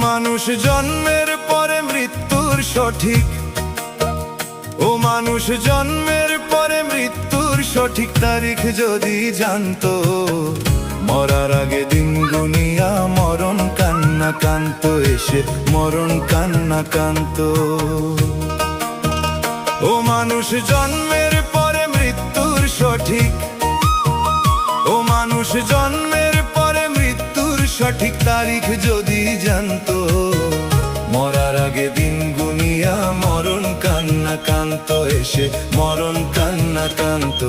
মানুষ জন্মের পরে মৃত্যুর সঠিক, ও মানুষ জন্মের পরে মৃত্যুর সঠিক তারিখ যদি জানতো, মরার আগে দিন গুনিয়া মরণ কান্না কান্ত এসে মরণ কান্না কান্ত। ও মানুষ জন্মের পরে মৃত্যুর সঠিক, ও মানুষ জন্মের পরে মৃত্যুর সঠিক তারিখ যদি জানতো, মরার আগে দিন গুনিয়া মরণ কান্না কান্ত এসে মরণ কান্না কান্ত।